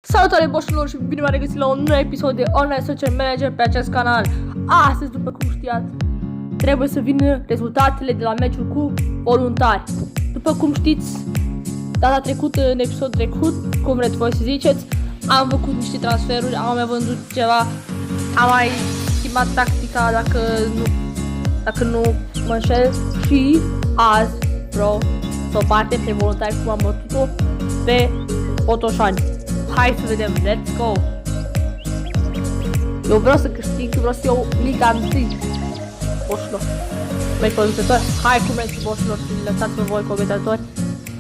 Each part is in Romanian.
Salutare boșilor și bine v-am regăsit la un nou episod de Online Social Manager pe acest canal. Astăzi, după cum știați, trebuie să vină rezultatele de la meciul cu voluntari. După cum știți, data trecută, în episodul trecut, cum vreți voi să ziceți, am făcut niște transferuri, am mai vândut ceva, am mai schimbat tactica dacă nu mă înșel și azi vreau să o parte pe voluntari cum am bătut-o pe Botoșani. Hai să vedem, let's go! Eu vreau să câștig, vreau să iau Liga 1. Boșilor, meci comentatori, hai cu meciul boșilor și lăsați-vă voi comentatori.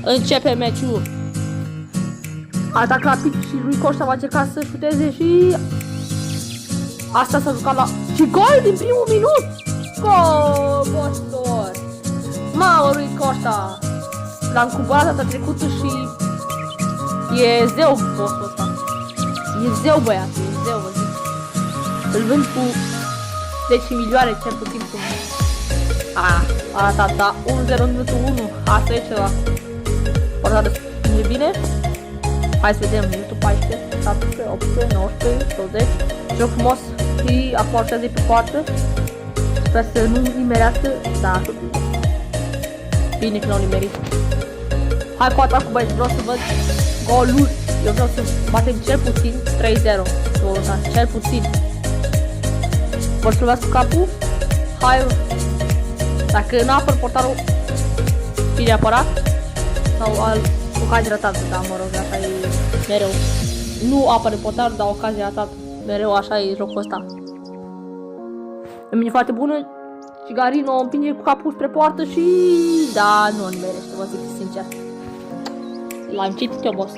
Începe meciul. Atac rapid și lui Costa va încerca să șuteze și... Asta s-a jucat la... Și gol din primul minut! Gol, boșilor! Mamă, lui Costa! L-am cumpărat data trecută și... E zeu bossul ăsta. E zeu băiat, e zeu, vă zic. Îl vând cu 10 milioane cel puțin cu mine. Da, 1-0 în minutul 1. Asta e ceva. Poate e bine. Hai să vedem, minutul 14, 17, 18, 19, 20. Joc frumos și acum așează pe poartă. Sper să nu nimerească. Da, tot bine. Bine că n-au nimerit. Hai cu atacul, băieți, vreau să văd golul. Eu vreau să batem cel puțin 3-0. Cel puțin. Vor să luați cu capul? Hai. Dacă nu apăr portarul, bine apărat. Sau ocazie ratată, da, mă rog, așa e mereu. Nu apără portarul, dar ocazie ratată. Mereu așa e jocul ăsta. E mine foarte bună. Cigarino împinge cu capul spre poartă și... Da, nu nimerește, vă zic sincer. L-am citit eu, boss.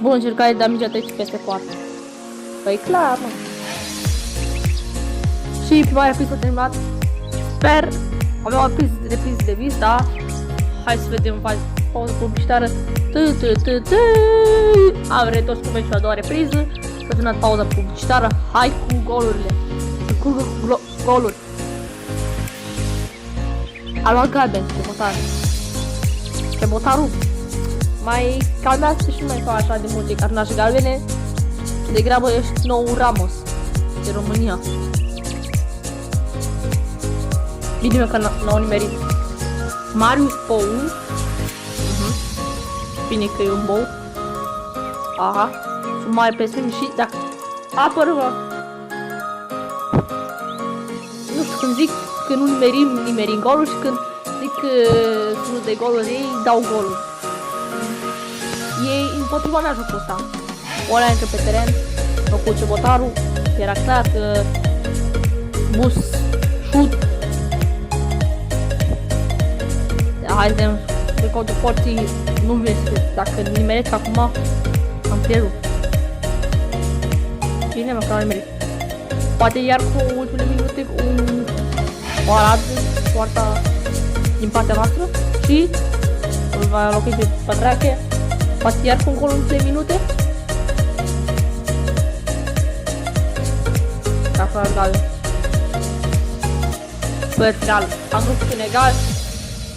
Bun, încercare de amigea trece peste poartă. Păi clar, mă. Și prima repriză terminat. Sper. Avem o repriză de vis, da? Hai să vedem pauză publicitară. Am retors cu meciul a doua repriză. S-a terminat pauza publicitară. Hai cu golurile. Să curgă cu goluri. A luat galben, Botaru. Mai calmează și mai fac așa de multe cartonașe galbene. Degrabă ești nou Ramos de România. Bine că n-au nimerit. Marius Pou. Bine că e un bou. Aha. Și mai presiuni și dacă apără. Nu știu, când zic că nu nimerim golul și când zic că sunt de golul ei, dau golul. E împotriva mea jocul ăsta. Ora încă pe teren, făcut ce Botaru, era clar că bus, șut. Hai să vedem, de codul porții nu vezi, dacă nimeresc acum, am pierdut. Bine, mă, că n-am nimerit. Poate iar cu ultimele minute o aradă poarta din partea noastră și îl va înlocui pe Pătrache. Poate iar cu un gol în 3 minute. Dacă la egal. Pe final am vrut în egal.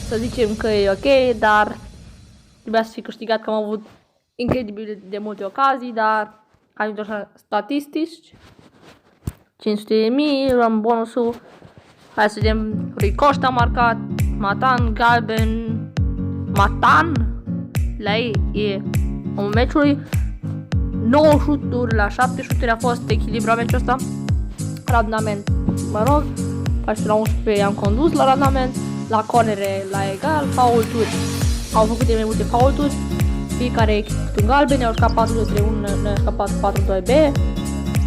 Să zicem că e ok, dar trebuia să fi câștigat, că am avut incredibil de multe ocazii, dar am intrat așa statistici. 500.000, luăm bonusul. Hai să vedem, Rui Costa a marcat, Matan, galben, Matan, la ei e omul meciului, 9 șuturi la 7 șuturi, a fost echilibrat meciul ăsta, randament, mă rog, 14 la 11 am condus la randament, la cornere la egal, faulturi, au făcut de mai multe faulturi, fiecare echipă în galben, au jucat 4-2-3-1, noi am jucat 4-2-B,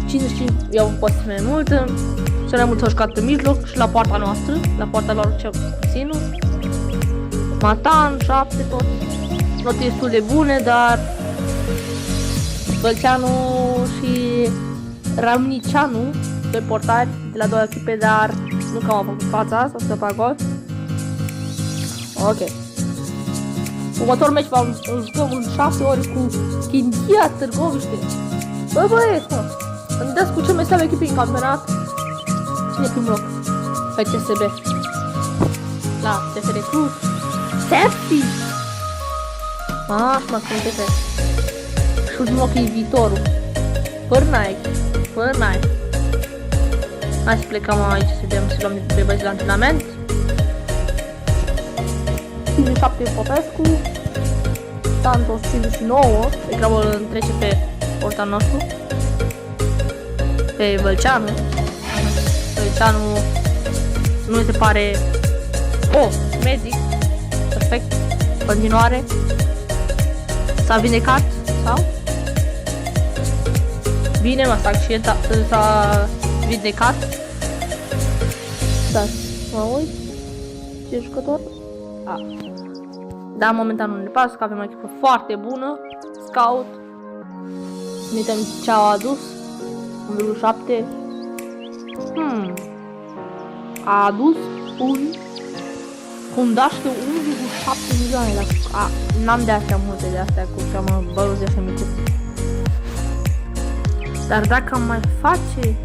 55 i-au fost mai mult, cel mai mult s-au jucat în mijloc și la poarta noastră, la poarta lor cel puțin. Matan, 7 tot, note destul de bune, dar Bălceanu și Ramnicianu, doi portari de la două echipe, dar nu că am făcut fața asta, să fac gol. Ok. Următorul meci îl jucăm în 6 ori cu Chindia Târgoviște. Bă, băieți, mă, îmi dați cu cel mai slabă echipe în campionat. Cine e primul loc? FCSB. La TFR Cluj. Sepsi! Mă, cum TFR. Și ultimul loc e viitorul. Pârnai. Hai să plecăm aici să vedem, să luăm pe băieți la antrenament. 57 Popescu. Santos 59. Degrabă îl trece pe portar nostru. Pe Vălceanu. Vălceanu nu mi se pare... Medic. Perfect. Continuare. S-a vindecat sau? Bine, mă, s-a vindecat. Da, mă uit. Ce jucător? Da, momentan nu ne pasă, că avem o echipă foarte bună. Scout. Ne uităm ce au adus. 1,7. A adus un fundaș de 1,7 milioane. N-am de astea multe de astea cu cheamă băruți de așa micuți. Dar dacă am mai face,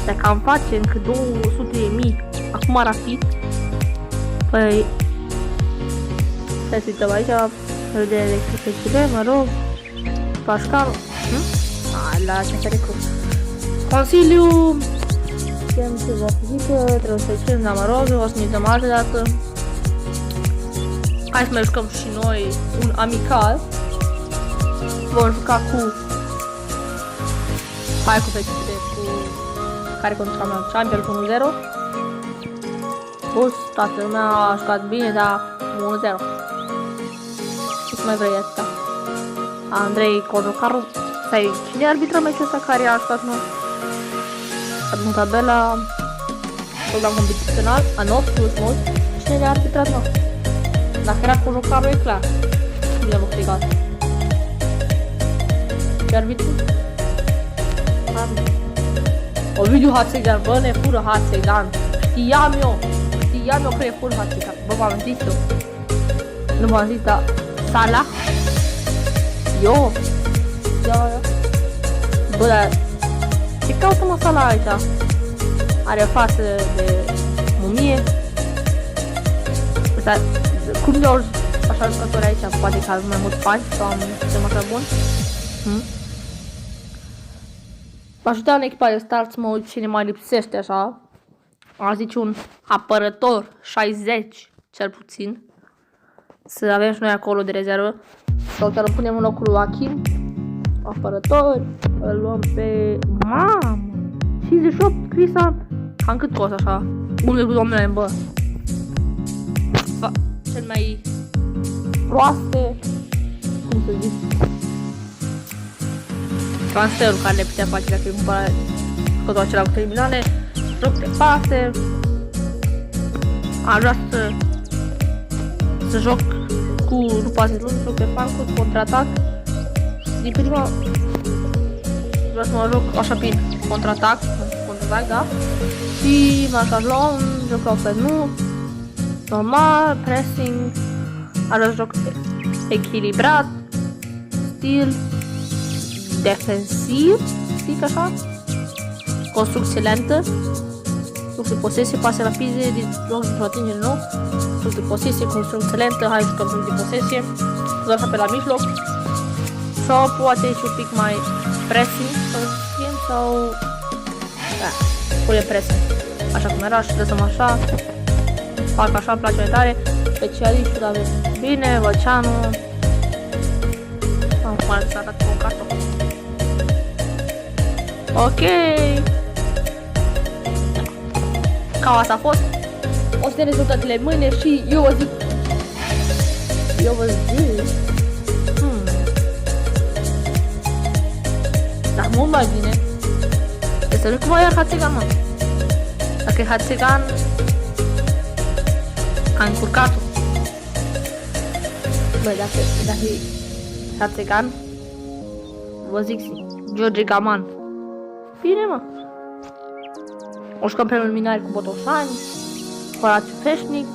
dacă am face încă 200.000 acum rapid, păi să uităm aici, de electricitățile, mă rog, Pascal, la ce recrut. Consiliu, știam ceva fizică, trebuie să zicem, dar mă rog, o să ne uităm altă dată. Hai să mai jucăm și noi un amical. Vom juca cu fetele cu care conducam la Champion cu 1-0. Bus, toată lumea a jucat bine, dar 1-0. Ce mai vrei asta? Andrei Cojocaru. Stai, cine arbitra meciul ăsta care a jucat noi? În tabela program competițional, a nostru, mult. Cine ne-a arbitrat noi? Dacă era Cojocaru, e clar. Bine am explicat. Ce arbitru? Ovidiu Hatzegan, bă, ne fură Hatzegan. Știam eu că e fură Hatzegan. Bă, v-am zis eu. Nu v-am zis, dar Salah. Eu. Bă, dar ce caută mă Salah aici? Are față de mumie. Dar cum de-au așa jucători aici? Poate că avem mai mult bani sau am sistem așa bun? M-aș uita în echipa de start să mă uit cine mai lipsește așa. Aș zice un apărător 60 cel puțin. Să avem și noi acolo de rezervă. Sau să-l punem în locul lui Achim. Apărători. Îl luăm pe... Mamă! 58 Cristian. Cam cât costă așa? 1,2 milioane, bă. Cel mai proaste, cum să zic, transferul care le putea face dacă îi cumpăra scotul acela cu 3 milioane. Joc de pase. Aș vrea să joc cu, nu pase lungi, joc pe flancuri, contraatac. Din prima vreau să mă joc așa prin contraatac, da? Și Marcalon, joc la fel, nu normal, pressing, aș vrea să joc echilibrat, stil defensiv, zic așa, construcție lentă, joc de posesie, pase rapide, joc de atingere, nu, joc de posesie, construcție lentă, hai jucăm joc de posesie, doar așa pe la mijloc, sau poate și un pic mai pressing, sau, da, pune pressing, așa cum era și lăsăm așa, fac așa, îmi place mai tare, specialiști, dar bine, Vălceanu, acum să arăt cu un carton. Ok. Cam asta a fost. O să ne rezultatele mâine și eu vă zic. Dar mult mai bine. Este nu cum ia Hatzegan, mă. Dacă e Hatzegan, a încurcat-o. Băi, dacă e Hatzegan, vă zic George Gaman. Bine, mă. O jucăm preliminari cu Botoșani, Horațiu Feșnic.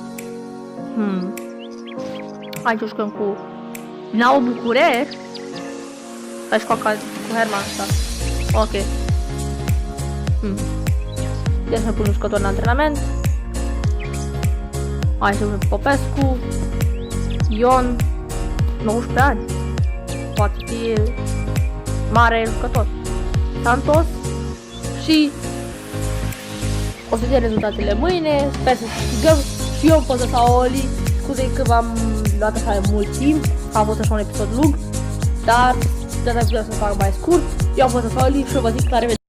Aici o jucăm cu Dinamo București. Aici cu Herman asta. Ok. Ia să pun un jucător în antrenament. Aici să pun Popescu. Ion 19 ani. poate fi mare jucător. Santos și o să vedem rezultatele mâine, sper să câștigăm și eu pot să stau Oli, scuze că v-am luat așa mult timp, a fost așa un episod lung, dar data vreau să fac mai scurt, eu am fost să stau Oli și vă zic la revedere.